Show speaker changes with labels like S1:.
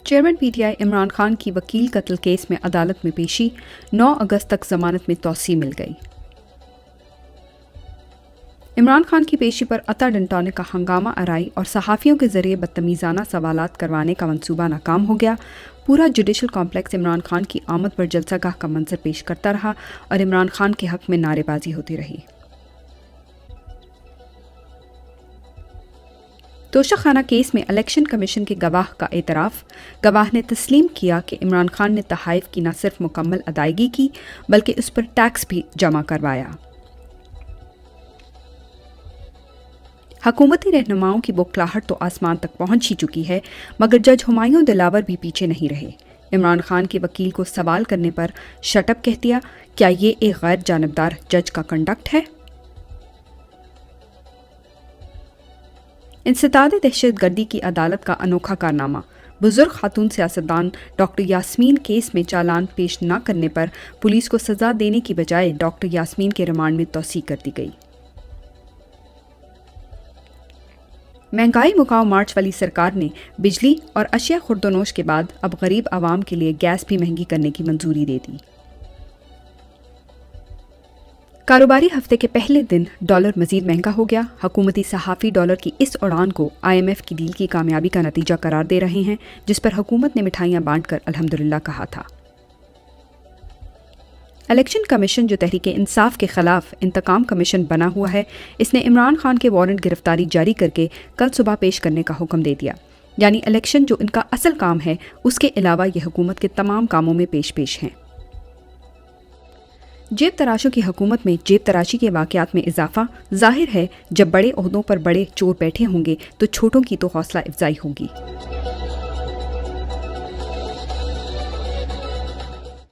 S1: Chairman PTI Imran Khan की वकील कत्ल केस में अदालत में पेशी, 9 अगस्त तक जमानत में तौसी मिल गई। इमरान खान की पेशी पर अता डंटोने का हंगामा आराई और सहाफ़ियों के जरिए बदतमीज़ाना सवालात करवाने का मंसूबा नाकाम हो गया। पूरा जुडिशल कॉम्प्लेक्स इमरान खान की आमद पर जलसागाह का मंजर पेश करता रहा और इमरान खान के हक में नारेबाजी होती रही। तोशाखाना केस में इलेक्शन कमीशन के गवाह का एतराफ़। गवाह ने तस्लीम किया कि इमरान खान ने तहाइफ की न सिर्फ मुकम्मल अदायगी की बल्कि उस पर टैक्स भी जमा करवाया। हुकूमती रहनुमाओं की बौखलाहट तो आसमान तक पहुंच ही चुकी है, मगर जज हुमायूं दिलावर भी पीछे नहीं रहे। इमरान खान के वकील को सवाल करने पर शटअप कह दिया। क्या ये एक गैर जानबदार जज का कंडक्ट है? इंसदाद दहशतगर्दी की अदालत का अनोखा कारनामा। बुजुर्ग खातून सियासतदान डॉक्टर यास्मीन केस में चालान पेश न करने पर पुलिस को सजा देने की बजाय डॉक्टर यास्मीन के रिमांड में तौसी कर दी गई। महंगाई मुकाओ मार्च वाली सरकार ने बिजली और अशिया खुर्दोनोश के बाद अब गरीब आवाम के लिए गैस भी महंगी करने की मंजूरी दे दी। कारोबारी हफ्ते के पहले दिन डॉलर मजीद महंगा हो गया। हुकूमती सहाफ़ी डॉलर की इस उड़ान को IMF की डील की कामयाबी का नतीजा करार दे रहे हैं, जिस पर हुकूमत ने मिठाइयाँ बांटकर अल्हम्दुलिल्लाह कहा था। इलेक्शन कमीशन जो तहरीक इंसाफ के खिलाफ इंतकाम कमीशन बना हुआ है, इसने इमरान खान के वारंट गिरफ्तारी जारी करके कल सुबह पेश करने का हुक्म दे दिया। यानी इलेक्शन जो इनका असल काम है, उसके अलावा ये हुकूमत के तमाम कामों में पेश हैं। जेब तराशों की हुकूमत में जेब तराशी के वाक़यात में इजाफा। जाहिर है जब बड़े ओहदों पर बड़े चोर बैठे होंगे तो छोटों की तो हौसला अफजाई होगी।